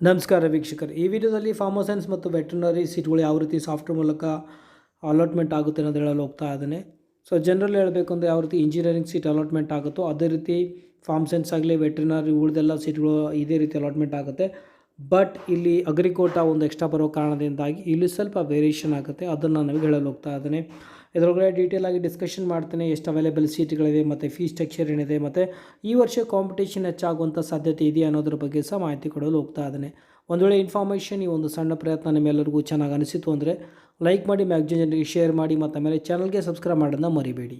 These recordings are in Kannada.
ನಮಸ್ಕಾರ ವೀಕ್ಷಕರು, ಈ ವಿಡಿಯೋದಲ್ಲಿ ಫಾರ್ಮಾ ಸೈನ್ಸ್ ಮತ್ತು ವೆಟರ್ನರಿ ಸೀಟ್ಗಳು ಯಾವ ರೀತಿ ಸಾಫ್ಟ್ವೇರ್ ಮೂಲಕ ಅಲಾಟ್ಮೆಂಟ್ ಆಗುತ್ತೆ ಅನ್ನೋದು ಹೇಳಲು ಹೋಗ್ತಾ ಇದ್ದಾನೆ. ಸೊ ಜನರಲ್ ಹೇಳಬೇಕು ಅಂದರೆ ಯಾವ ರೀತಿ ಇಂಜಿನಿಯರಿಂಗ್ ಸೀಟ್ ಅಲಾಟ್ಮೆಂಟ್ ಆಗುತ್ತೋ ಅದೇ ರೀತಿ ಫಾರ್ಮ್ ಸೈನ್ಸ್ ಆಗಲಿ ವೆಟರ್ನರಿ ಉಳಿದೆಲ್ಲ ಸೀಟ್ಗಳು ಇದೇ ರೀತಿ ಅಲಾಟ್ಮೆಂಟ್ ಆಗುತ್ತೆ. ಬಟ್ ಇಲ್ಲಿ ಅಗ್ರಿಕೋಟಾ ಒಂದು ಎಕ್ಸ್ಟ್ರಾ ಬರೋ ಕಾರಣದಿಂದಾಗಿ ಇಲ್ಲಿ ಸ್ವಲ್ಪ ವೇರಿಯೇಷನ್ ಆಗುತ್ತೆ. ಅದನ್ನು ನಮಗೆ ಹೇಳಲು ಹೋಗ್ತಾ ಇದ್ದಾನೆ. ಇದರೊಳಗಡೆ ಡೀಟೇಲ್ ಆಗಿ ಡಿಸ್ಕಷನ್ ಮಾಡ್ತೇನೆ, ಎಷ್ಟು ಅವೈಲೇಬಲ್ ಸೀಟ್ಗಳಿವೆ ಮತ್ತು ಫೀಸ್ ಸ್ಟ್ರಕ್ಚರ್ ಏನಿದೆ ಮತ್ತು ಈ ವರ್ಷ ಕಾಂಪಿಟೇಷನ್ ಹೆಚ್ಚಾಗುವಂಥ ಸಾಧ್ಯತೆ ಇದೆಯಾ ಅನ್ನೋದ್ರ ಬಗ್ಗೆ ಸಹ ಮಾಹಿತಿ ಕೊಡಲು ಹೋಗ್ತಾ ಇದ್ದಾನೆ. ಒಂದು ವೇಳೆ ಇನ್ಫಾರ್ಮೇಷನ್ ಈ ಒಂದು ಸಣ್ಣ ಪ್ರಯತ್ನ ನಿಮ್ಮೆಲ್ಲರಿಗೂ ಚೆನ್ನಾಗಿ ಅನಿಸಿತು ಅಂದರೆ ಲೈಕ್ ಮಾಡಿ, ಮ್ಯಾಕ್ಸಿಮಮ್ ಜನರಿಗೆ ಶೇರ್ ಮಾಡಿ ಮತ್ತು ಆಮೇಲೆ ಚಾನಲ್ಗೆ ಸಬ್ಸ್ಕ್ರೈಬ್ ಮಾಡೋದನ್ನ ಮರಿಬೇಡಿ.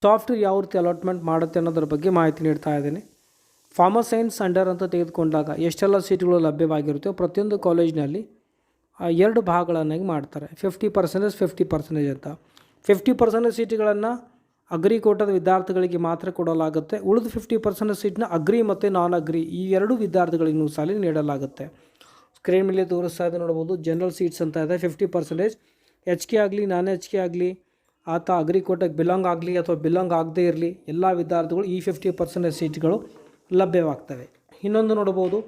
ಸಾಫ್ಟ್ವೇರ್ ಯಾವ ರೀತಿ ಅಲಾಟ್ಮೆಂಟ್ ಮಾಡುತ್ತೆ ಅನ್ನೋದ್ರ ಬಗ್ಗೆ ಮಾಹಿತಿ ನೀಡ್ತಾ ಇದ್ದೇನೆ. ಫಾರ್ಮಾ ಸೈನ್ಸ್ ಅಂಡರ್ ಅಂತ ತೆಗೆದುಕೊಂಡಾಗ ಎಷ್ಟೆಲ್ಲ ಸೀಟ್ಗಳು ಲಭ್ಯವಾಗಿರುತ್ತೋ ಪ್ರತಿಯೊಂದು ಕಾಲೇಜಿನಲ್ಲಿ 2 ಭಾಗಗಳನ್ನಾಗಿ ಮಾಡ್ತಾರೆ. 50% 50% ಅಂತ. 50% ಸೀಟ್ಗಳನ್ನು ಅಗ್ರಿ ಕೋಟಾದ ವಿದ್ಯಾರ್ಥಿಗಳಿಗೆ ಮಾತ್ರ ಕೊಡಲಾಗುತ್ತೆ. ಉಳಿದ 50% ಸೀಟ್ನ ಅಗ್ರಿ ಮತ್ತು ನಾನ್ ಅಗ್ರಿ ಈ 2 ವಿದ್ಯಾರ್ಥಿಗಳಿಗೂ ಸಹ ನೀಡಲಾಗುತ್ತೆ. ಸ್ಕ್ರೀನ್ ಮೇಲೆ ತೋರಿಸ್ತಾ ಇದೆ ನೋಡ್ಬೋದು. ಜನರಲ್ ಸೀಟ್ಸ್ ಅಂತ ಇದೆ 50%. HK ಆಗಲಿ ನಾನ್ HK ಆಗಲಿ ಆತ ಅಗ್ರಿ ಕೋಟಾಗೆ ಬಿಲಾಂಗ್ ಆಗಲಿ ಅಥವಾ ಬಿಲಾಂಗ್ ಆಗದೇ ಇರಲಿ ಎಲ್ಲ ವಿದ್ಯಾರ್ಥಿಗಳು ಈ 50% ಸೀಟ್ಗಳು ಲಭ್ಯವಾಗ್ತವೆ. ಇನ್ನೊಂದು ನೋಡ್ಬೋದು,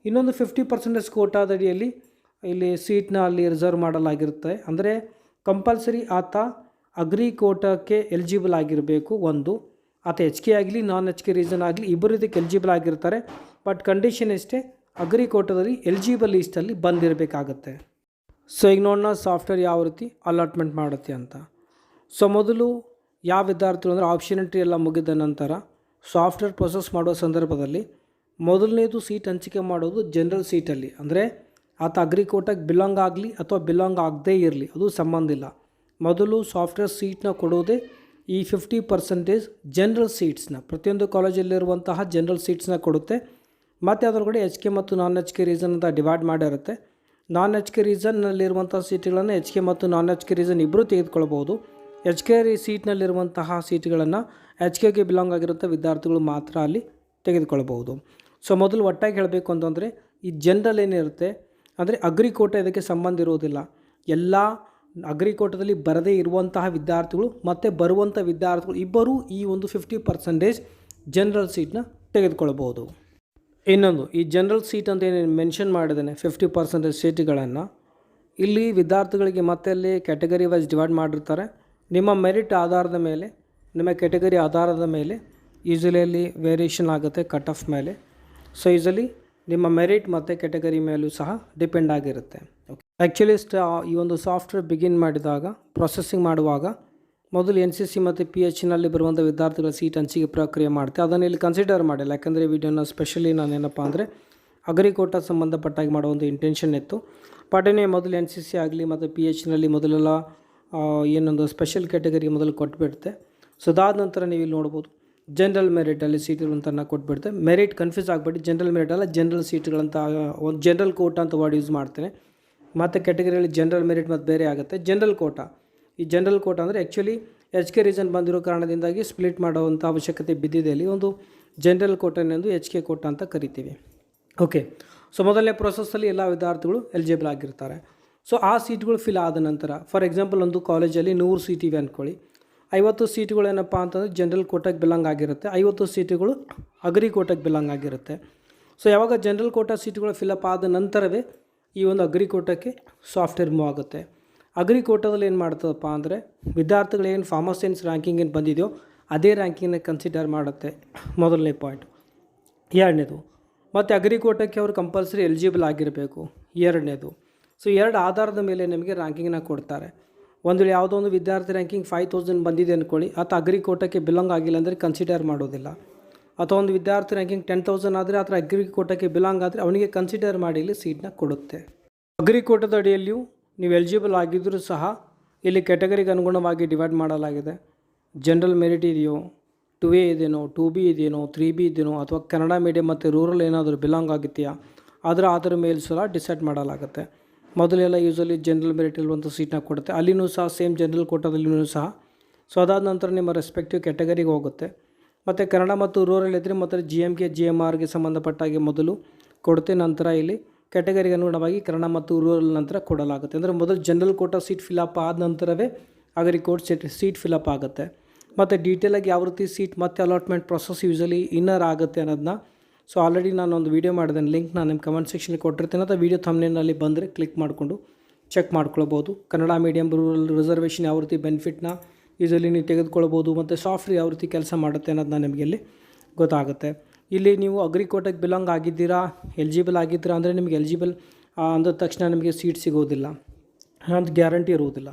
ಇನ್ನೊಂದು 50% ಕೋಟಾದಡಿಯಲ್ಲಿ ಇಲ್ಲಿ ಸೀಟ್ನ ಅಲ್ಲಿ ರಿಸರ್ವ್ ಮಾಡಲಾಗಿರುತ್ತೆ. ಅಂದರೆ ಕಂಪಲ್ಸರಿ ಆತ ಅಗ್ರಿ ಕೋಟಾಕ್ಕೆ ಎಲಿಜಿಬಲ್ ಆಗಿರಬೇಕು. ಒಂದು ಆತ HK ಆಗಲಿ ನಾನ್ HK ರೀಸನ್ ಆಗಲಿ ಇಬ್ಬರು ಇದಕ್ಕೆ ಎಲಿಜಿಬಲ್ ಆಗಿರ್ತಾರೆ. ಬಟ್ ಕಂಡೀಷನ್ ಎಷ್ಟೇ, ಅಗ್ರಿ ಕೋಟಾದಲ್ಲಿ ಎಲಿಜಿಬಲ್ ಲೀಸ್ಟಲ್ಲಿ ಬಂದಿರಬೇಕಾಗತ್ತೆ. ಸೊ ಈಗ ನೋಡೋಣ ಸಾಫ್ಟ್ವೇರ್ ಯಾವ ರೀತಿ ಅಲಾಟ್ಮೆಂಟ್ ಮಾಡುತ್ತೆ ಅಂತ. ಸೊ ಮೊದಲು ಯಾವ ವಿದ್ಯಾರ್ಥಿಗಳು ಅಂದರೆ ಆಪ್ಷನ್ ಎಂಟ್ರಿ ಎಲ್ಲ ಮುಗಿದ ನಂತರ ಸಾಫ್ಟ್ವೇರ್ ಪ್ರೊಸೆಸ್ ಮಾಡುವ ಸಂದರ್ಭದಲ್ಲಿ ಮೊದಲನೇದು ಸೀಟ್ ಹಂಚಿಕೆ ಮಾಡೋದು ಜನರಲ್ ಸೀಟಲ್ಲಿ. ಅಂದರೆ ಆತ ಅಗ್ರಿ ಕೋಟಾಗೆ ಬಿಲಾಂಗ್ ಆಗಲಿ ಅಥವಾ ಬಿಲಾಂಗ್ ಆಗದೇ ಇರಲಿ ಅದು ಸಂಬಂಧ ಇಲ್ಲ. ಮೊದಲು ಸಾಫ್ಟ್ವೇರ್ ಸೀಟ್ನ ಕೊಡೋದೇ ಈ 50% ಜನರಲ್ ಸೀಟ್ಸ್ನ ಪ್ರತಿಯೊಂದು ಕಾಲೇಜಲ್ಲಿರುವಂತಹ ಜನರಲ್ ಸೀಟ್ಸ್ನ ಕೊಡುತ್ತೆ. ಮತ್ತು ಅದರೊಳಗಡೆ HK ಮತ್ತು ನಾನ್ HK ರೀಸನ್ ಅಂತ ಡಿವೈಡ್ ಮಾಡಿರುತ್ತೆ. ನಾನ್ HK ರೀಸನ್ನಲ್ಲಿರುವಂಥ ಸೀಟ್ಗಳನ್ನು HK ಮತ್ತು ನಾನ್ HK ರೀಸನ್ ಇಬ್ಬರು ತೆಗೆದುಕೊಳ್ಬೋದು. HK ಸೀಟ್ನಲ್ಲಿರುವಂತಹ ಸೀಟ್ಗಳನ್ನು HKಗೆ ಬಿಲಾಂಗ್ ಆಗಿರುವಂಥ ವಿದ್ಯಾರ್ಥಿಗಳು ಮಾತ್ರ ಅಲ್ಲಿ ತೆಗೆದುಕೊಳ್ಬೋದು. ಸೊ ಮೊದಲು ಒಟ್ಟಾಗಿ ಹೇಳಬೇಕು ಅಂತಂದರೆ ಈ ಜನರಲ್ ಏನಿರುತ್ತೆ ಅಂದರೆ ಅಗ್ರಿ ಕೋಟಾ ಇದಕ್ಕೆ ಸಂಬಂಧ ಇರೋದಿಲ್ಲ. ಎಲ್ಲ ಅಗ್ರಿ ಕೋಟಾದಲ್ಲಿ ಬರದೇ ಇರುವಂತಹ ವಿದ್ಯಾರ್ಥಿಗಳು ಮತ್ತು ಬರುವಂಥ ವಿದ್ಯಾರ್ಥಿಗಳು ಇಬ್ಬರೂ ಈ ಒಂದು 50% ಜನರಲ್ ಸೀಟ್ನ ತೆಗೆದುಕೊಳ್ಬೋದು. ಇನ್ನೊಂದು ಈ ಜನರಲ್ ಸೀಟ್ ಅಂತ ಏನೇನು ಮೆನ್ಷನ್ ಮಾಡಿದ್ದೇನೆ 50% ಸೀಟ್ಗಳನ್ನು ಇಲ್ಲಿ ವಿದ್ಯಾರ್ಥಿಗಳಿಗೆ ಮತ್ತೆ ಅಲ್ಲಿ ಕ್ಯಾಟಗರಿ ವೈಸ್ ಡಿವೈಡ್ ಮಾಡಿರ್ತಾರೆ. ನಿಮ್ಮ ಮೆರಿಟ್ ಆಧಾರದ ಮೇಲೆ, ನಿಮ್ಮ ಕ್ಯಾಟಗರಿ ಆಧಾರದ ಮೇಲೆ ಯೂಸಲಿ ಅಲ್ಲಿ ವೇರಿಯೇಷನ್ ಆಗುತ್ತೆ ಕಟ್ ಆಫ್ ಮೇಲೆ. ಸೊ ಯೂಸಲಿ ನಿಮ್ಮ ಮೆರಿಟ್ ಮತ್ತು ಕ್ಯಾಟಗರಿ ಮೇಲೂ ಸಹ ಡಿಪೆಂಡ್ ಆಗಿರುತ್ತೆ. ಆ್ಯಕ್ಚುಲಿ ಈ ಒಂದು ಸಾಫ್ಟ್ವೇರ್ ಬಿಗಿನ್ ಮಾಡಿದಾಗ ಪ್ರೊಸೆಸಿಂಗ್ ಮಾಡುವಾಗ ಮೊದಲು NCC ಮತ್ತು PHನಲ್ಲಿ ಬರುವಂಥ ವಿದ್ಯಾರ್ಥಿಗಳ ಸೀಟ್ ಹಂಚಿಕೆ ಪ್ರಕ್ರಿಯೆ ಮಾಡುತ್ತೆ. ಅದನ್ನು ಇಲ್ಲಿ ಕನ್ಸಿಡರ್ ಮಾಡಿಲ್ಲ, ಯಾಕಂದರೆ ವಿಡಿಯೋನ ಸ್ಪೆಷಲಿ ನಾನೇನಪ್ಪ ಅಂದರೆ ಅಗ್ರಿ ಕೋಟಾ ಸಂಬಂಧಪಟ್ಟಾಗಿ ಮಾಡುವಂಥ ಇಂಟೆನ್ಷನ್ ಇತ್ತು. ಬಟನೇ ಮೊದಲು NCC ಆಗಲಿ ಮತ್ತು PHನಲ್ಲಿ ಮೊದಲೆಲ್ಲ ಏನೊಂದು ಸ್ಪೆಷಲ್ ಕ್ಯಾಟಗರಿ ಮೊದಲು ಕೊಟ್ಬಿಡುತ್ತೆ. ಸೊ ಅದಾದ ನಂತರ ನೀವು ಇಲ್ಲಿ ನೋಡ್ಬೋದು ಜನರಲ್ ಮೆರಿಟಲ್ಲಿ ಸೀಟ್ ಇರುವಂಥನ್ನು ಕೊಟ್ಬಿಡುತ್ತೆ. ಮೆರಿಟ್ ಕನ್ಫ್ಯೂಸ್ ಆಗಿಬಿಟ್ಟು ಜನರಲ್ ಮೆರಿಟ್ ಅಲ್ಲ ಜನರಲ್ ಸೀಟ್ಗಳಂತ ಒಂದು ಜನರಲ್ ಕೋಟಾ ಅಂತ ವರ್ಡ್ ಯೂಸ್ ಮಾಡ್ತೇನೆ. ಮತ್ತು ಕ್ಯಾಟಗರಿಯಲ್ಲಿ ಜನರಲ್ ಮೆರಿಟ್ ಮತ್ತು ಬೇರೆ ಆಗುತ್ತೆ. ಜನರಲ್ ಕೋಟಾ, ಈ ಜನರಲ್ ಕೋಟಾ ಅಂದರೆ ಆ್ಯಕ್ಚುಲಿ HK ರೀಸನ್ ಬಂದಿರೋ ಕಾರಣದಿಂದಾಗಿ ಸ್ಪ್ಲಿಟ್ ಮಾಡುವಂಥ ಅವಶ್ಯಕತೆ ಬಿದ್ದಿದೆ. ಇಲ್ಲಿ ಒಂದು ಜನರಲ್ ಕೋಟಾನೆಂದು HK ಕೋಟಾ ಅಂತ ಕರಿತೀವಿ. ಓಕೆ, ಸೊ ಮೊದಲನೇ ಪ್ರೊಸೆಸ್ಸಲ್ಲಿ ಎಲ್ಲ ವಿದ್ಯಾರ್ಥಿಗಳು ಎಲಿಜಿಬಲ್ ಆಗಿರ್ತಾರೆ. ಸೊ ಆ ಸೀಟ್ಗಳು ಫಿಲ್ ಆದ ನಂತರ ಫಾರ್ ಎಕ್ಸಾಂಪಲ್ ಒಂದು ಕಾಲೇಜಲ್ಲಿ 100 ಸೀಟ್ ಇವೆ ಅಂದ್ಕೊಳ್ಳಿ. 50 ಸೀಟುಗಳು ಏನಪ್ಪ ಅಂತಂದರೆ ಜನರಲ್ ಕೋಟಾಗೆ ಬಿಲಾಂಗ್ ಆಗಿರುತ್ತೆ, 50 ಸೀಟುಗಳು ಅಗ್ರಿ ಕೋಟಾಗೆ ಬಿಲಾಂಗ್ ಆಗಿರುತ್ತೆ. ಸೊ ಯಾವಾಗ ಜನರಲ್ ಕೋಟಾ ಸೀಟುಗಳು ಫಿಲಪ್ ಆದ ನಂತರವೇ ಈ ಒಂದು ಅಗ್ರಿ ಕೋಟಾಕ್ಕೆ ಸಾಫ್ಟ್ವೇರ್ ಮೂವ್ ಆಗುತ್ತೆ. ಅಗ್ರಿ ಕೋಟಾದಲ್ಲಿ ಏನು ಮಾಡ್ತದಪ್ಪ ಅಂದರೆ ವಿದ್ಯಾರ್ಥಿಗಳು ಏನು ಫಾರ್ಮಾ ಸೈನ್ಸ್ ರ್ಯಾಂಕಿಂಗ್ ಏನು ಬಂದಿದೆಯೋ ಅದೇ ರ್ಯಾಂಕಿಂಗ್ನ ಕನ್ಸಿಡರ್ ಮಾಡುತ್ತೆ. ಮೊದಲನೇ ಪಾಯಿಂಟ್. ಎರಡನೇದು, ಮತ್ತು ಅಗ್ರಿ ಕೋಟಾಕ್ಕೆ ಅವರು ಕಂಪಲ್ಸರಿ ಎಲಿಜಿಬಲ್ ಆಗಿರಬೇಕು. ಎರಡನೇದು, ಸೊ 2 ಆಧಾರದ ಮೇಲೆ ನಿಮಗೆ ರ್ಯಾಂಕಿಂಗ್ನ ಕೊಡ್ತಾರೆ. ಒಂದು ವೇಳೆ ಯಾವುದೋ ಒಂದು ವಿದ್ಯಾರ್ಥಿ ರ್ಯಾಂಕಿಂಗ್ 5000 ಬಂದಿದೆ ಅಂದ್ಕೊಳ್ಳಿ, ಆತ ಅಗ್ರಿ ಕೋಟಾಕ್ಕೆ ಬಿಲಾಂಗ್ ಆಗಿಲ್ಲ ಅಂದರೆ ಕನ್ಸಿಡರ್ ಮಾಡೋದಿಲ್ಲ. ಅಥವಾ ಒಂದು ವಿದ್ಯಾರ್ಥಿ ರ್ಯಾಂಕಿಂಗ್ 10,000 ಆದರೆ ಆತ ಅಗ್ರಿ ಕೋಟಾಕ್ಕೆ ಬಿಲಾಂಗ್ ಆದರೆ ಅವನಿಗೆ ಕನ್ಸಿಡರ್ ಮಾಡಿ ಇಲ್ಲಿ ಸೀಟ್ನ ಕೊಡುತ್ತೆ. ಅಗ್ರಿ ಕೋಟಾದ ಅಡಿಯಲ್ಲಿಯೂ ನೀವು ಎಲಿಜಿಬಲ್ ಆಗಿದ್ದರೂ ಸಹ ಇಲ್ಲಿ ಕ್ಯಾಟಗರಿಗೆ ಅನುಗುಣವಾಗಿ ಡಿವೈಡ್ ಮಾಡಲಾಗಿದೆ. ಜನರಲ್ ಮೆರಿಟ್ ಇದೆಯೋ, 2A ಇದೆಯೋ, 2B ಇದೆಯೋ, 3B ಇದೆಯೋ, ಅಥವಾ ಕನ್ನಡ ಮೀಡಿಯಮ್ ಮತ್ತು ರೂರಲ್ ಏನಾದರೂ ಬಿಲಾಂಗ್ ಆಗಿದೆಯಾ ಅದರ ಮೇಲೆ ಸಹ ಡಿಸೈಡ್ ಮಾಡಲಾಗುತ್ತೆ. ಮೊದಲೆಲ್ಲ ಯೂಸಲಿ ಜನರಲ್ ಮೆರಿಟ್ ಇರುವಂಥ ಸೀಟ್ನ ಕೊಡುತ್ತೆ, ಅಲ್ಲಿನೂ ಸಹ ಸೇಮ್ ಜನರಲ್ ಕೋಟಾದಲ್ಲಿಯೂ ಸಹ. ಸೊ ಅದಾದ ನಂತರ ನಿಮ್ಮ ರೆಸ್ಪೆಕ್ಟಿವ್ ಕ್ಯಾಟಗರಿಗೆ ಹೋಗುತ್ತೆ. ಮತ್ತು ಕನ್ನಡ ಮತ್ತು ರೂರಲ್ ಇದ್ದರೆ ಮತ್ತು GMಗೆ GMRಗೆ ಸಂಬಂಧಪಟ್ಟಾಗಿ ಮೊದಲು ಕೊಡುತ್ತೆ. ನಂತರ ಇಲ್ಲಿ ಕ್ಯಾಟಗರಿಗೆ ಅನುಗುಣವಾಗಿ ಕನ್ನಡ ಮತ್ತು ರೂರಲ್ ನಂತರ ಕೊಡಲಾಗುತ್ತೆ. ಅಂದರೆ ಮೊದಲು ಜನರಲ್ ಕೋಟಾ ಸೀಟ್ ಫಿಲಪ್ ಆದ ನಂತರವೇ ಅಗ್ರಿ ಕೋಟ್ ಸೀಟ್ ಫಿಲಪ್ ಆಗುತ್ತೆ. ಮತ್ತು ಡೀಟೇಲಾಗಿ ಯಾವ ರೀತಿ ಸೀಟ್ ಮತ್ತು ಅಲಾಟ್ಮೆಂಟ್ ಪ್ರೊಸೆಸ್ ಯೂಸಲಿ ಇನ್ನರ್ ಆಗುತ್ತೆ ಅನ್ನೋದನ್ನ ಸೊ ಆಲ್ರೆಡಿ ನಾನು ಒಂದು ವೀಡಿಯೋ ಮಾಡಿದ್ದೇನೆ, ಲಿಂಕ್ ನಾನು ನಿಮ್ಮ ಕಮೆಂಟ್ ಸೆಕ್ಷನ್ಗೆ ಕೊಟ್ಟಿರ್ತೀನಿ, ಅಥವಾ ವೀಡಿಯೋ ಥಂಬ್ನೇಲ್ನಲ್ಲಿ ಬಂದರೆ ಕ್ಲಿಕ್ ಮಾಡಿಕೊಂಡು ಚೆಕ್ ಮಾಡ್ಕೊಳ್ಬೋದು. ಕನ್ನಡ ಮೀಡಿಯಂ ರೂರಲ್ ರಿಸರ್ವೇಷನ್ ಯಾವ ರೀತಿ ಬೆನಿಫಿಟ್ನ ಯೂಸಲಿ ನೀವು ತೆಗೆದುಕೊಳ್ಬೋದು, ಮತ್ತು ಸಾಫ್ಟ್ವೇರ್ ಯಾವ ರೀತಿ ಕೆಲಸ ಮಾಡುತ್ತೆ ಅನ್ನೋದನ್ನ ನಿಮಗೆ ಇಲ್ಲಿ ಗೊತ್ತಾಗುತ್ತೆ. ಇಲ್ಲಿ ನೀವು ಅಗ್ರಿ ಕೋಟಾಗೆ ಬಿಲಾಂಗ್ ಆಗಿದ್ದೀರಾ, ಎಲಿಜಿಬಲ್ ಆಗಿದ್ದೀರಾ ಅಂದರೆ ನಿಮಗೆ ಎಲಿಜಿಬಲ್ ಅಂದ ತಕ್ಷಣ ನಿಮಗೆ ಸೀಟ್ ಸಿಗೋದಿಲ್ಲ ಅಂತ ಗ್ಯಾರಂಟಿ ಇರುವುದಿಲ್ಲ.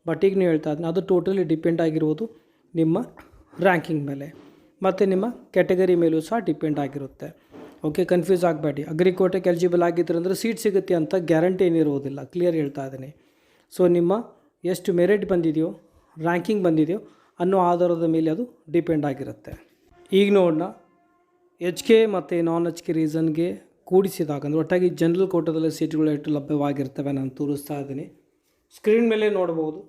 ಬಟ್ ಈಗ ನೀವು ಹೇಳ್ತಾ ಇದ್ದೀನಿ ಅದು ಟೋಟಲಿ ಡಿಪೆಂಡ್ ಆಗಿರುವುದು ನಿಮ್ಮ ರ್ಯಾಂಕಿಂಗ್ ಮೇಲೆ ಮತ್ತು ನಿಮ್ಮ ಕ್ಯಾಟಗರಿ ಮೇಲೂ ಸಹ ಡಿಪೆಂಡ್ ಆಗಿರುತ್ತೆ. ಓಕೆ, ಕನ್ಫ್ಯೂಸ್ ಆಗಬೇಡಿ. ಅಗ್ರಿ ಕೋಟಾಗೆ ಎಲಿಜಿಬಲ್ ಆಗಿದ್ದರೆ ಅಂದರೆ ಸೀಟ್ ಸಿಗುತ್ತೆ ಅಂತ ಗ್ಯಾರಂಟಿ ಏನಿರುವುದಿಲ್ಲ, ಕ್ಲಿಯರ್ ಹೇಳ್ತಾ ಇದ್ದೀನಿ. ಸೊ ನಿಮ್ಮ ಎಷ್ಟು ಮೆರಿಟ್ ಬಂದಿದೆಯೋ, ರ್ಯಾಂಕಿಂಗ್ ಬಂದಿದೆಯೋ ಅನ್ನೋ ಆಧಾರದ ಮೇಲೆ ಅದು ಡಿಪೆಂಡ್ ಆಗಿರುತ್ತೆ. ಈಗ ನೋಡೋಣ ಎಚ್ ಕೆ ಮತ್ತು ನಾನ್ ಎಚ್ ಕೆ ರೀಸನ್ಗೆ ಕೂಡಿಸಿದಾಗ ಅಂದರೆ ಒಟ್ಟಾಗಿ ಜನರಲ್ ಕೋಟಾದಲ್ಲಿ ಸೀಟ್ಗಳು ಎಷ್ಟು ಲಭ್ಯವಾಗಿರ್ತವೆ ನಾನು ತೋರಿಸ್ತಾ ಇದ್ದೀನಿ. ಸ್ಕ್ರೀನ್ ಮೇಲೆ ನೋಡ್ಬೋದು.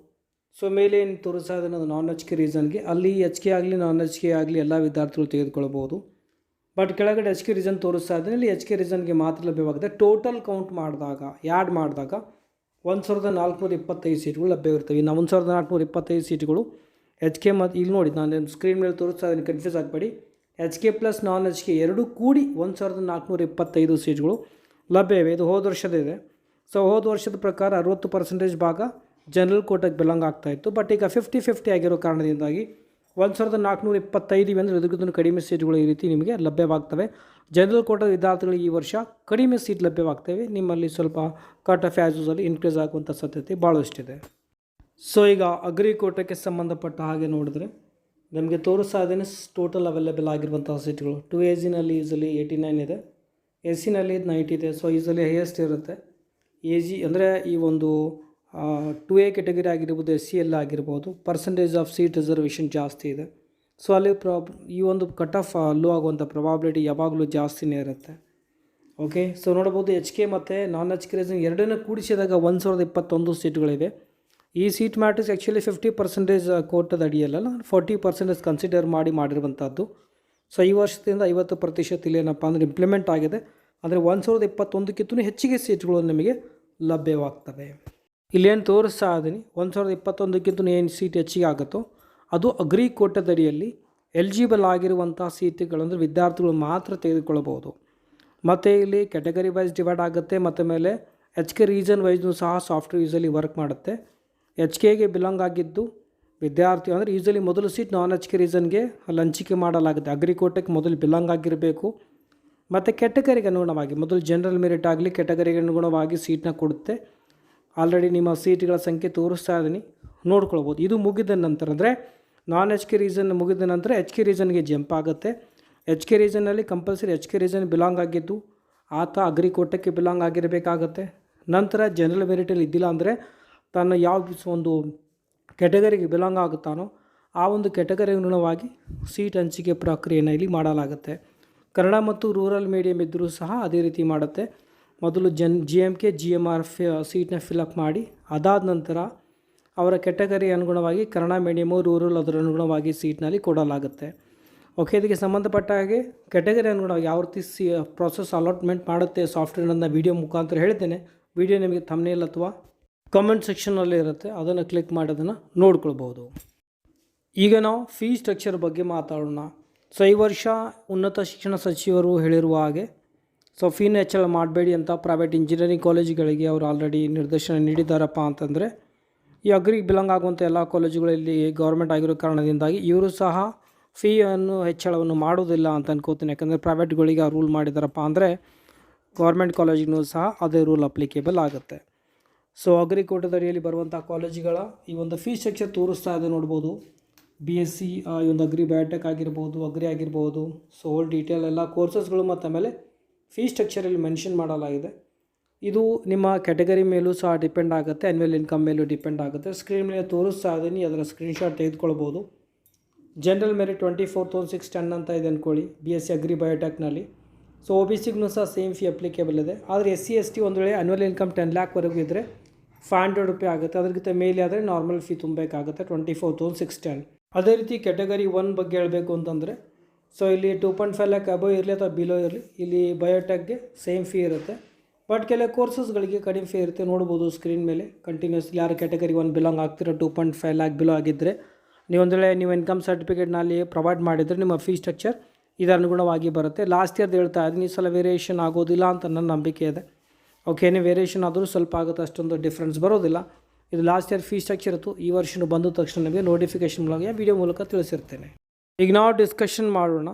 ಸೊ ಮೇಲೆ ಏನು ತೋರಿಸ್ತಾ ಇದ್ದೀನಿ ಅದು ನಾನ್ ಎಚ್ ಕೆ ರೀಸನ್ಗೆ, ಅಲ್ಲಿ ಎಚ್ ಕೆ ಆಗಲಿ ನಾನ್ ಎಚ್ ಕೆ ಆಗಲಿ ಎಲ್ಲ ವಿದ್ಯಾರ್ಥಿಗಳು ತೆಗೆದುಕೊಳ್ಬೋದು. ಬಟ್ ಕೆಳಗಡೆ ಎಚ್ ಕೆ ರೀಸನ್ ತೋರಿಸ್ತಾ ಇದ್ದೀನಿ, ಇಲ್ಲಿ ಎಚ್ ಕೆ ರೀಸನ್ಗೆ ಮಾತ್ರ ಲಭ್ಯವಾಗಿದೆ. ಟೋಟಲ್ ಕೌಂಟ್ ಮಾಡಿದಾಗ ಆ್ಯಡ್ ಮಾಡಿದಾಗ 1425 ಸೀಟ್ಗಳು ಲಭ್ಯವಿರ್ತವೆ. ಇನ್ನು 1425 ಸೀಟ್ಗಳು ಎಚ್ ಕೆ ಮತ್ತು ಇಲ್ಲಿ ನೋಡಿ ನಾನು ಸ್ಕ್ರೀನ್ ಮೇಲೆ ತೋರಿಸ್ತಾ ಇದ್ದೀನಿ, ಕನ್ಫ್ಯೂಸ್ ಆಗಬೇಡಿ. H K plus non H K ಎರಡೂ ಕೂಡಿ 1425 ಸೀಟ್ಗಳು ಲಭ್ಯವಿವೆ. ಇದು ಹೋದ ವರ್ಷದಿದೆ. ಸೊ ಹೋದ ವರ್ಷದ ಪ್ರಕಾರ 60% ಭಾಗ ಜನರಲ್ ಕೋಟಾಗೆ ಬಿಲಾಂಗ್ ಆಗ್ತಾಯಿತ್ತು. ಬಟ್ ಈಗ 50-50 ಆಗಿರೋ ಕಾರಣದಿಂದಾಗಿ 1425 ಅಂದರೆ ಇದಕ್ಕಿಂತ ಕಡಿಮೆ ಸೀಟ್ಗಳು ಈ ರೀತಿ ನಿಮಗೆ ಲಭ್ಯವಾಗ್ತವೆ. ಜನರಲ್ ಕೋಟಾದ ವಿದ್ಯಾರ್ಥಿಗಳಿಗೆ ಈ ವರ್ಷ ಕಡಿಮೆ ಸೀಟ್ ಲಭ್ಯವಾಗ್ತವೆ. ನಿಮ್ಮಲ್ಲಿ ಸ್ವಲ್ಪ ಕಟ್ ಆಫ್ ಆ್ಯಸಲ್ಲಿ ಇನ್ಕ್ರೀಸ್ ಆಗುವಂಥ ಸಾಧ್ಯತೆ ಭಾಳಷ್ಟಿದೆ. ಸೊ ಈಗ ಅಗ್ರಿ ಕೋಟಾಕ್ಕೆ ಸಂಬಂಧಪಟ್ಟ ಹಾಗೆ ನೋಡಿದ್ರೆ ನಮಗೆ ತೋರಿಸ್ತಾ ಇದ್ದೇನೆ ಟೋಟಲ್ ಅವೈಲೇಬಲ್ ಆಗಿರುವಂತಹ ಸೀಟ್ಗಳು. 2AGನಲ್ಲಿ ಈಸಲಿ 89 ಇದೆ, SCನಲ್ಲಿ 90 ಇದೆ. ಸೊ ಈಸಲಿ ಹೈಯೆಸ್ಟ್ ಇರುತ್ತೆ. AG ಅಂದರೆ ಈ ಒಂದು 2A ಕೆಟಗರಿ ಆಗಿರ್ಬೋದು, SCಯಲ್ಲಿ ಆಗಿರ್ಬೋದು, ಪರ್ಸೆಂಟೇಜ್ ಆಫ್ ಸೀಟ್ ರಿಸರ್ವೇಷನ್ ಜಾಸ್ತಿ ಇದೆ. ಸೊ ಅಲ್ಲಿ ಈ ಒಂದು ಕಟ್ ಆಫ್ ಲೋ ಆಗುವಂಥ ಪ್ರೊಬಾಬಿಲಿಟಿ ಯಾವಾಗಲೂ ಜಾಸ್ತಿನೇ ಇರುತ್ತೆ. ಓಕೆ, ಸೊ ನೋಡ್ಬೋದು ಎಚ್ ಕೆ ಮತ್ತು ನಾನ್ ಎಚ್ ಕೆ ರೀಸನ್ ಎರಡನ್ನೂ ಕೂಡಿಸಿದಾಗ 1021 ಸೀಟ್ಗಳಿವೆ. ಈ ಸೀಟ್ ಮ್ಯಾಟ್ರಿಕ್ಸ್ ಆ್ಯಕ್ಚುಲಿ 50% ಕೋಟದ ಅಡಿಯಲ್ಲ, 40% ಕನ್ಸಿಡರ್ ಮಾಡಿರುವಂಥದ್ದು. ಸೊ ಈ ವರ್ಷದಿಂದ 50% ಇಲ್ಲೇನಪ್ಪ ಅಂದರೆ ಇಂಪ್ಲಿಮೆಂಟ್ ಆಗಿದೆ. ಅಂದರೆ 1021ಕ್ಕಿಂತ ಹೆಚ್ಚಿಗೆ ಸೀಟ್ಗಳು ನಿಮಗೆ ಲಭ್ಯವಾಗ್ತವೆ. ಇಲ್ಲೇನು ತೋರಿಸ್ತಾ ಇದ್ದೀನಿ 1021ಕ್ಕಿಂತ ಏನು ಸೀಟ್ ಹೆಚ್ಚಿಗೆ ಆಗುತ್ತೋ ಅದು ಅಗ್ರಿ ಕೋಟಾದಡಿಯಲ್ಲಿ ಎಲಿಜಿಬಲ್ ಆಗಿರುವಂಥ ಸೀಟುಗಳಂದರೆ ವಿದ್ಯಾರ್ಥಿಗಳು ಮಾತ್ರ ತೆಗೆದುಕೊಳ್ಳಬಹುದು. ಮತ್ತು ಇಲ್ಲಿ ಕ್ಯಾಟಗರಿ ವೈಸ್ ಡಿವೈಡ್ ಆಗುತ್ತೆ. ಮತ್ತು ಮೇಲೆ ಎಚ್ ಕೆ ರೀಸನ್ ವೈಸ್ನೂ ಸಹ ಸಾಫ್ಟ್ವೇರ್ ಯೂಸಲಿ ವರ್ಕ್ ಮಾಡುತ್ತೆ. ಎಚ್ ಕೆಗೆ ಬಿಲಾಂಗ್ ಆಗಿದ್ದು ವಿದ್ಯಾರ್ಥಿ ಅಂದರೆ ಯೂಸಲಿ ಮೊದಲು ಸೀಟ್ ನಾನ್ ಎಚ್ ಕೆ ರೀಸನ್ಗೆ ಅಲ್ಲಿ ಹಂಚಿಕೆ ಮಾಡಲಾಗುತ್ತೆ. ಅಗ್ರಿ ಕೋಟಾಕ್ಕೆ ಮೊದಲು ಬಿಲಾಂಗ್ ಆಗಿರಬೇಕು. ಮತ್ತು ಕ್ಯಾಟಗರಿಗೆ ಅನುಗುಣವಾಗಿ ಮೊದಲು ಜನರಲ್ ಮೆರಿಟ್ ಆಗಲಿ ಕ್ಯಾಟಗರಿಗೆ ಅನುಗುಣವಾಗಿ ಸೀಟ್ನ ಕೊಡುತ್ತೆ. ಆಲ್ರೆಡಿ ನಿಮ್ಮ ಸೀಟ್ಗಳ ಸಂಖ್ಯೆ ತೋರಿಸ್ತಾ ಇದ್ದೀನಿ, ನೋಡ್ಕೊಳ್ಬೋದು. ಇದು ಮುಗಿದ ನಂತರ ಅಂದರೆ ನಾನ್ ಎಚ್ ಕೆ ರೀಸನ್ ಮುಗಿದ ನಂತರ ಎಚ್ ಕೆ ರೀಸನ್ಗೆ ಜಂಪ್ ಆಗುತ್ತೆ. ಎಚ್ ಕೆ ರೀಸನ್ನಲ್ಲಿ compulsory H K reason belong ಆಗಿದ್ದು ಆತ ಅಗ್ರಿ ಕೋಟಕ್ಕೆ ಬಿಲಾಂಗ್ ಆಗಿರಬೇಕಾಗತ್ತೆ. ನಂತರ ಜನರಲ್ ಮೆರಿಟಲ್ಲಿ ಇದ್ದಿಲ್ಲ ಅಂದರೆ ತನ್ನ ಯಾವ ಒಂದು ಕ್ಯಾಟಗರಿಗೆ ಬಿಲಾಂಗ್ ಆಗುತ್ತಾನೋ ಆ ಒಂದು ಕ್ಯಾಟಗರಿಗೆ ಅನುಗುಣವಾಗಿ ಸೀಟ್ ಹಂಚಿಕೆ ಪ್ರಕ್ರಿಯೆಯನ್ನು ಇಲ್ಲಿ ಮಾಡಲಾಗುತ್ತೆ. ಕನ್ನಡ ಮತ್ತು ರೂರಲ್ ಮೀಡಿಯಮ್ ಇದ್ದರೂ ಸಹ ಅದೇ ರೀತಿ ಮಾಡುತ್ತೆ. ಮೊದಲು GMK GMR ಸೀಟ್ನ ಫಿಲಪ್ ಮಾಡಿ ಅದಾದ ನಂತರ ಅವರ ಕ್ಯಾಟಗರಿ ಅನುಗುಣವಾಗಿ ಕನ್ನಡ ಮೀಡಿಯಮು ರೂರಲ್ ಅದರ ಅನುಗುಣವಾಗಿ ಸೀಟ್ನಲ್ಲಿ ಕೊಡಲಾಗುತ್ತೆ. ಓಕೆ, ಇದಕ್ಕೆ ಸಂಬಂಧಪಟ್ಟ ಹಾಗೆ ಕ್ಯಾಟಗರಿ ಅನುಗುಣವಾಗಿ ಯಾವ ರೀತಿ ಪ್ರಾಸೆಸ್ ಅಲಾಟ್ಮೆಂಟ್ ಮಾಡುತ್ತೆ ಸಾಫ್ಟ್ವೇರ್ನ ವೀಡಿಯೋ ಮುಖಾಂತರ ಹೇಳ್ತೇನೆ. ವೀಡಿಯೋ ನಿಮಗೆ ಥಂಬ್ನೇಲ್ ಅಥವಾ ಕಮೆಂಟ್ ಸೆಕ್ಷನಲ್ಲಿ ಇರುತ್ತೆ, ಅದನ್ನು ಕ್ಲಿಕ್ ಮಾಡಿ ಅದನ್ನು ನೋಡ್ಕೊಳ್ಬೋದು. ಈಗ ನಾವು ಫೀ ಸ್ಟ್ರಕ್ಚರ್ ಬಗ್ಗೆ ಮಾತಾಡೋಣ. ಸೊ ಈ ವರ್ಷ ಉನ್ನತ ಶಿಕ್ಷಣ ಸಚಿವರು ಹೇಳಿರುವ ಹಾಗೆ ಸೊ ಫೀನ ಹೆಚ್ಚಳ ಮಾಡಬೇಡಿ ಅಂತ ಪ್ರೈವೇಟ್ ಇಂಜಿನಿಯರಿಂಗ್ ಕಾಲೇಜುಗಳಿಗೆ ಅವರು ಆಲ್ರೆಡಿ ನಿರ್ದೇಶನ ನೀಡಿದ್ದಾರಪ್ಪ ಅಂತಂದರೆ ಈ ಅಗ್ರಿಗೆ ಬಿಲಾಂಗ್ ಆಗುವಂಥ ಎಲ್ಲ ಕಾಲೇಜುಗಳಲ್ಲಿ ಗೌರ್ಮೆಂಟ್ ಆಗಿರೋ ಕಾರಣದಿಂದಾಗಿ ಇವರು ಸಹ ಫೀಯನ್ನು ಹೆಚ್ಚಳವನ್ನು ಮಾಡೋದಿಲ್ಲ ಅಂತ ಅನ್ಕೋತೀನಿ. ಯಾಕಂದರೆ ಪ್ರೈವೇಟ್ಗಳಿಗೆ ರೂಲ್ ಮಾಡಿದಾರಪ್ಪ ಅಂದರೆ ಗೌರ್ಮೆಂಟ್ ಕಾಲೇಜಿಗೂ ಸಹ ಅದೇ ರೂಲ್ ಅಪ್ಲಿಕೇಬಲ್ ಆಗುತ್ತೆ. ಸೊ ಅಗ್ರಿ ಕೋಟಾದಡಿಯಲ್ಲಿ ಬರುವಂಥ ಕಾಲೇಜುಗಳ ಈ ಒಂದು ಫೀ ಸ್ಟ್ರಕ್ಚರ್ ತೋರಿಸ್ತಾ ಇದೆ ನೋಡ್ಬೋದು. BSc ಈ ಒಂದು ಅಗ್ರಿ ಬಯೋಟೆಕ್ ಆಗಿರ್ಬೋದು, ಅಗ್ರಿ ಆಗಿರ್ಬೋದು. ಸೊ ಹೋಲ್ ಡೀಟೇಲ್ ಎಲ್ಲ ಕೋರ್ಸಸ್ಗಳು ಮತ್ತು ಆಮೇಲೆ ಫೀ ಸ್ಟ್ರಕ್ಚರಲ್ಲಿ ಮೆನ್ಷನ್ ಮಾಡಲಾಗಿದೆ. ಇದು ನಿಮ್ಮ ಕ್ಯಾಟಗರಿ ಮೇಲೂ ಸಹ ಡಿಪೆಂಡ್ ಆಗುತ್ತೆ, ಆ್ಯನ್ಯುವಲ್ ಇನ್ಕಮ್ ಮೇಲೂ ಡಿಪೆಂಡ್ ಆಗುತ್ತೆ. ಸ್ಕ್ರೀನ್ ಮೇಲೆ ತೋರಿಸ್ತಾ ಇದ್ದೀನಿ, ಅದರ ಸ್ಕ್ರೀನ್ಶಾಟ್ ತೆಗೆದುಕೊಳ್ಬೋದು. ಜನರಲ್ ಮೆರಿಟ್ 24,610 ಅಂತ ಇದೆ ಅಂದ್ಕೊಳ್ಳಿ BSc ಅಗ್ರಿ ಬಯೋಟೆಕ್ನಲ್ಲಿ. ಸೊ OBCಗೂ ಸಹ ಸೇಮ್ ಫೀ ಅಪ್ಲಿಕೇಬಲ್ ಇದೆ. ಆದರೆ SC/ST ಒಂದು ವೇಳೆ ಆ್ಯನ್ಯುವಲ್ ಇನ್ಕಮ್ 10 lakhವರೆಗೂ ಇದ್ದರೆ 500 ರೂಪಾಯಿ ಆಗುತ್ತೆ. ಅದಕ್ಕಿಂತ ಮೇಲೆ ಆದರೆ ನಾರ್ಮಲ್ ಫೀ ತುಂಬಬೇಕಾಗುತ್ತೆ 24,610. ಅದೇ ರೀತಿ ಕ್ಯಾಟಗರಿ 1 ಬಗ್ಗೆ ಹೇಳಬೇಕು ಅಂತಂದರೆ ಸೊ ಇಲ್ಲಿ 2.5 lakh ಅಬೋವ್ ಇರಲಿ ಅಥವಾ ಬಿಲೋ ಇರಲಿ, ಇಲ್ಲಿ ಬಯೋಟೆಕ್ಗೆ ಸೇಮ್ ಫೀ ಇರುತ್ತೆ. ಬಟ್ ಕೆಲವು ಕೋರ್ಸಸ್ಗಳಿಗೆ ಕಡಿಮೆ ಫೀ ಇರುತ್ತೆ, ನೋಡ್ಬೋದು ಸ್ಕ್ರೀನ್ ಮೇಲೆ. ಕಂಟಿನ್ಯೂಸ್ಲಿ ಯಾರು ಕ್ಯಾಟಗರಿ 1 ಬಿಲಾಂಗ್ ಆಗ್ತಿರೋ 2.5 lakh ಬಿಲೋ ಆಗಿದ್ದರೆ ನೀವು ಒಂದು ವೇಳೆ ನೀವು ಇನ್ಕಮ್ ಸರ್ಟಿಫಿಕೇಟ್ನಲ್ಲಿ ಪ್ರೊವೈಡ್ ಮಾಡಿದರೆ ನಿಮ್ಮ ಫೀ ಸ್ಟ್ರಕ್ಚರ್ ಇದರ ಅನುಗುಣವಾಗಿ ಬರುತ್ತೆ. ಲಾಸ್ಟ್ ಇಯರ್ದು ಹೇಳ್ತಾ ಇದ್ದೀನಿ, ಈ ಸಲ ವೇರಿಯೇಷನ್ ಆಗೋದಿಲ್ಲ ಅಂತ ನನ್ನ ನಂಬಿಕೆ ಇದೆ. ಓಕೆ, ಏನೇ ವೇರಿಯೇಷನ್ ಆದರೂ ಸ್ವಲ್ಪ ಆಗುತ್ತೆ, ಅಷ್ಟೊಂದು ಡಿಫ್ರೆನ್ಸ್ ಬರೋದಿಲ್ಲ. ಇದು ಲಾಸ್ಟ್ ಇಯರ್ ಫೀಸ್ ಸ್ಟ್ರಕ್ಚರ್ ಇತ್ತು. ಈ ವರ್ಷ ಬಂದ ತಕ್ಷಣ ನಿಮಗೆ ನೋಟಿಫಿಕೇಷನ್ ಮೂಲಕ ವಿಡಿಯೋ ಮೂಲಕ ತಿಳಿಸಿರ್ತೇನೆ. ಈಗ ನಾವು ಡಿಸ್ಕಷನ್ ಮಾಡೋಣ.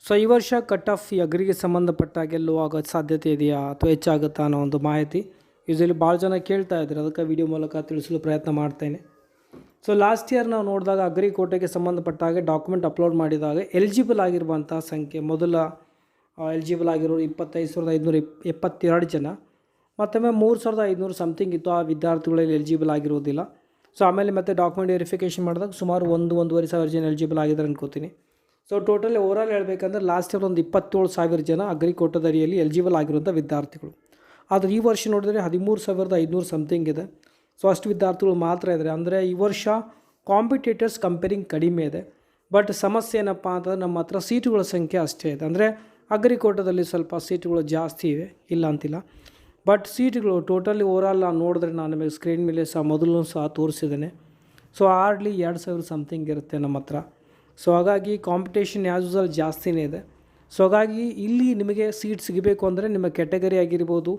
ಸೊ ಈ ವರ್ಷ ಕಟ್ ಆಫ್ ಈ ಅಗ್ರಿಗೆ ಸಂಬಂಧಪಟ್ಟಾಗೆ ಲೋ ಆಗೋ ಸಾಧ್ಯತೆ ಇದೆಯಾ ಅಥವಾ ಹೆಚ್ಚಾಗುತ್ತಾ ಅನ್ನೋ ಒಂದು ಮಾಹಿತಿ ಯೂಶಲಿ ಭಾಳ ಜನ ಕೇಳ್ತಾ ಇದ್ದಾರೆ, ಅದಕ್ಕೆ ವಿಡಿಯೋ ಮೂಲಕ ತಿಳಿಸಲು ಪ್ರಯತ್ನ ಮಾಡ್ತೇನೆ. ಸೊ ಲಾಸ್ಟ್ ಇಯರ್ ನಾವು ನೋಡಿದಾಗ ಅಗ್ರಿ ಕೋಟೆಗೆ ಸಂಬಂಧಪಟ್ಟಾಗೆ ಡಾಕ್ಯುಮೆಂಟ್ ಅಪ್ಲೋಡ್ ಮಾಡಿದಾಗ ಎಲಿಜಿಬಲ್ ಆಗಿರುವಂಥ ಸಂಖ್ಯೆ ಮೊದಲ ಎಲಿಜಿಬಲ್ ಆಗಿರೋರು 25,572 ಜನ, ಮತ್ತೊಮ್ಮೆ 3,500 ಸಮಥಿಂಗ್ ಇತ್ತು ಆ ವಿದ್ಯಾರ್ಥಿಗಳಲ್ಲಿ ಎಲಿಜಿಬಲ್ ಆಗಿರೋದಿಲ್ಲ. ಸೊ ಆಮೇಲೆ ಮತ್ತೆ ಡಾಕ್ಯುಮೆಂಟ್ ವೆರಿಫಿಕೇಷನ್ ಮಾಡಿದಾಗ ಸುಮಾರು 1,500 ಜನ ಎಲಿಜಿಬಲ್ ಆಗಿದ್ದಾರೆ ಅನ್ಕೋತೀನಿ. ಸೊ ಟೋಟಲಿ ಓವರಾಲ್ ಹೇಳಬೇಕಂದ್ರೆ ಲಾಸ್ಟ್ ಇಯರ್ ಒಂದು 27,000 ಜನ ಅಗ್ರಿ ಕೋಟದಡಿಯಲ್ಲಿ ಎಲಿಜಿಬಲ್ ಆಗಿರುವಂಥ ವಿದ್ಯಾರ್ಥಿಗಳು. ಆದರೆ ಈ ವರ್ಷ ನೋಡಿದರೆ 13,500 ಸಮಥಿಂಗ್ ಇದೆ. ಸೊ ಅಷ್ಟು ವಿದ್ಯಾರ್ಥಿಗಳು ಮಾತ್ರ ಇದ್ದಾರೆ. ಅಂದರೆ ಈ ವರ್ಷ ಕಾಂಪಿಟೇಟರ್ಸ್ ಕಂಪೇರಿಂಗ್ ಕಡಿಮೆ ಇದೆ. ಬಟ್ ಸಮಸ್ಯೆ ಏನಪ್ಪ ಅಂತಂದರೆ ನಮ್ಮ ಹತ್ರ ಸೀಟುಗಳ ಸಂಖ್ಯೆ ಅಷ್ಟೇ ಇದೆ. ಅಂದರೆ ಅಗ್ರಿ ಕೋಟದಲ್ಲಿ ಸ್ವಲ್ಪ ಸೀಟುಗಳು ಜಾಸ್ತಿ ಇವೆ, ಇಲ್ಲ ಅಂತಿಲ್ಲ. ಬಟ್ ಸೀಟುಗಳು ಟೋಟಲಿ ಓವರಾಲ್ ನಾನು ನೋಡಿದ್ರೆ, ನಾನು ನಿಮಗೆ ಸ್ಕ್ರೀನ್ ಮೇಲೆ ಮೊದಲು ಸಹ ತೋರಿಸಿದ್ದೇನೆ. ಸೊ ಹಾರ್ಡ್ಲಿ 2,000 ಸಮಥಿಂಗ್ ಇರುತ್ತೆ ನಮ್ಮ ಹತ್ರ. ಸೊ ಹಾಗಾಗಿ ಕಾಂಪಿಟೇಷನ್ ಆ್ಯಸ್ ಯೂಸಲ್ ಜಾಸ್ತಿನೇ ಇದೆ. ಸೊ ಹಾಗಾಗಿ ಇಲ್ಲಿ ನಿಮಗೆ ಸೀಟ್ ಸಿಗಬೇಕು ಅಂದರೆ ನಿಮ್ಮ ಕ್ಯಾಟಗರಿ ಆಗಿರ್ಬೋದು,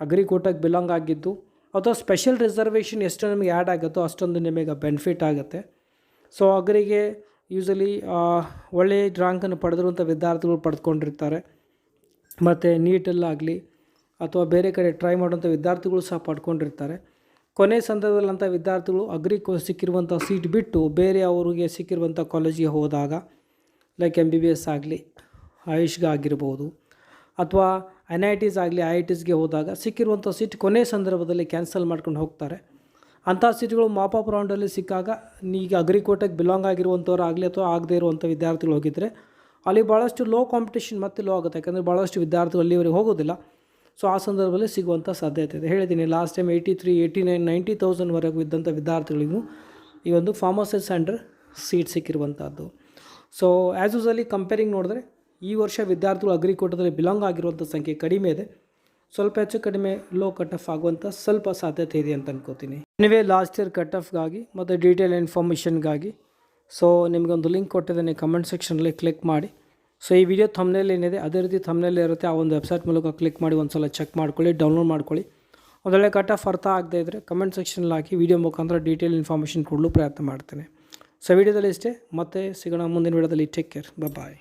ಅಗ್ರಿ ಕೋಟಾಗೆ ಬಿಲಾಂಗ್ ಆಗಿದ್ದು ಅಥವಾ ಸ್ಪೆಷಲ್ ರಿಸರ್ವೇಷನ್ ಎಷ್ಟು ನಿಮಗೆ ಆ್ಯಡ್ ಆಗುತ್ತೋ ಅಷ್ಟೊಂದು ನಿಮಗೆ ಬೆನಿಫಿಟ್ ಆಗುತ್ತೆ. ಸೊ ಅಗ್ರಿಗೆ ಯೂಸಲಿ ಒಳ್ಳೆಯ ರ್ಯಾಂಕನ್ನು ಪಡೆದಿರುವಂಥ ವಿದ್ಯಾರ್ಥಿಗಳು ಪಡೆದುಕೊಂಡಿರ್ತಾರೆ. ಮತ್ತು ನೀಟಲ್ಲಾಗಲಿ ಅಥವಾ ಬೇರೆ ಕಡೆ ಟ್ರೈ ಮಾಡುವಂಥ ವಿದ್ಯಾರ್ಥಿಗಳು ಸಹ ಪಡ್ಕೊಂಡಿರ್ತಾರೆ. ಕೊನೆ ಸಂದರ್ಭದಲ್ಲಿ ಅಂಥ ವಿದ್ಯಾರ್ಥಿಗಳು ಅಗ್ರಿ ಸಿಕ್ಕಿರುವಂಥ ಸೀಟ್ ಬಿಟ್ಟು ಬೇರೆ ಅವರಿಗೆ ಸಿಕ್ಕಿರುವಂಥ ಕಾಲೇಜಿಗೆ ಹೋದಾಗ, ಲೈಕ್ MBBS ಆಗಲಿ, ಆಯುಷ್ಗೆ ಆಗಿರ್ಬೋದು, ಅಥವಾ NITs ಆಗಲಿ IITsಗೆ ಹೋದಾಗ ಸಿಕ್ಕಿರುವಂಥ ಸೀಟ್ ಕೊನೆ ಸಂದರ್ಭದಲ್ಲಿ ಕ್ಯಾನ್ಸಲ್ ಮಾಡ್ಕೊಂಡು ಹೋಗ್ತಾರೆ. ಅಂಥ ಸೀಟ್ಗಳು ಮಾಪಾಪ್ ರೌಂಡಲ್ಲಿ ಸಿಕ್ಕಾಗ ಈಗ ಅಗ್ರಿ ಕೋಟೆಗೆ ಬಿಲಾಂಗ್ ಆಗಿರುವಂಥವ್ರು ಆಗಲಿ ಅಥವಾ ಆಗದೇ ಇರುವಂಥ ವಿದ್ಯಾರ್ಥಿಗಳು ಹೋಗಿದ್ದರೆ ಅಲ್ಲಿ ಭಾಳಷ್ಟು ಲೋ ಕಾಂಪಿಟೇಷನ್ ಮತ್ತೆ ಲೋ ಆಗುತ್ತೆ. ಯಾಕಂದರೆ ಭಾಳಷ್ಟು ವಿದ್ಯಾರ್ಥಿಗಳು ಅಲ್ಲಿವರೆಗೆ ಹೋಗೋದಿಲ್ಲ. ಸೊ ಆ ಸಂದರ್ಭದಲ್ಲಿ ಸಿಗುವಂಥ ಸಾಧ್ಯತೆ ಇದೆ. ಹೇಳಿದ್ದೀನಿ ಲಾಸ್ಟ್ ಟೈಮ್ 83, 89, 90,000ವರೆಗೂ ಇದ್ದಂಥ ವಿದ್ಯಾರ್ಥಿಗಳಿಗೂ ಈ ಒಂದು ಫಾರ್ಮಸಿಸ್ಟ್ ಅಂಡರ್ ಸೀಟ್ ಸಿಕ್ಕಿರುವಂಥದ್ದು. ಸೊ ಆ್ಯಸ್ ಯೂಸಲಿ ಕಂಪೇರಿಂಗ್ ನೋಡಿದ್ರೆ ಈ ವರ್ಷ ವಿದ್ಯಾರ್ಥಿಗಳು ಅಗ್ರಿ ಕೋಟದಲ್ಲಿ ಬಿಲಾಂಗ್ ಆಗಿರುವಂಥ ಸಂಖ್ಯೆ ಕಡಿಮೆ ಇದೆ. ಸ್ವಲ್ಪ ಹೆಚ್ಚು ಕಡಿಮೆ ಲೋ ಕಟ್ ಆಫ್ ಆಗುವಂಥ ಸ್ವಲ್ಪ ಸಾಧ್ಯತೆ ಇದೆ ಅಂತ ಅನ್ಕೋತೀನಿ. ನೀವೇ ಲಾಸ್ಟ್ ಇಯರ್ ಕಟ್ ಆಫ್ಗಾಗಿ ಮತ್ತು ಡೀಟೇಲ್ ಇನ್ಫಾರ್ಮೇಷನ್ಗಾಗಿ ಸೊ ನಿಮಗೊಂದು ಲಿಂಕ್ ಕೊಟ್ಟಿದ್ದೇನೆ, ಕಮೆಂಟ್ ಸೆಕ್ಷನಲ್ಲಿ ಕ್ಲಿಕ್ ಮಾಡಿ. ಸೊ ಈ ವಿಡಿಯೋ ಥಂಬ್ನೇಲ್ ಏನಿದೆ ಅದೇ ರೀತಿ ಥಂಬ್ನೇಲ್ ಇರುತ್ತೆ. ಆ ಒಂದು ವೆಬ್ಸೈಟ್ ಮೂಲಕ ಕ್ಲಿಕ್ ಮಾಡಿ ಒಂದು ಸಲ ಚೆಕ್ ಮಾಡ್ಕೊಳ್ಳಿ, ಡೌನ್ಲೋಡ್ ಮಾಡ್ಕೊಳ್ಳಿ. ಒಂದೊಳ್ಳೆ ಕಟ್ ಆಫ್ ಅರ್ಥ ಆಗದೇ ಇದ್ದರೆ ಕಮೆಂಟ್ ಸೆಕ್ಷನಲ್ಲಿ ಹಾಕಿ ವಿಡಿಯೋ ಮುಖಾಂತರ ಡೀಟೇಲ್ ಇನ್ಫಾರ್ಮೇಷನ್ ಕೊಡಲು ಪ್ರಯತ್ನ ಮಾಡ್ತೇನೆ. ಸೊ ವಿಡಿಯೋದಲ್ಲಿ ಇಷ್ಟೇ, ಮತ್ತೆ ಸಿಗೋಣ ಮುಂದಿನ ವಿಡಿಯೋದಲ್ಲಿ. ಟೇಕ್ ಕೇರ್, ಬಾಯ್.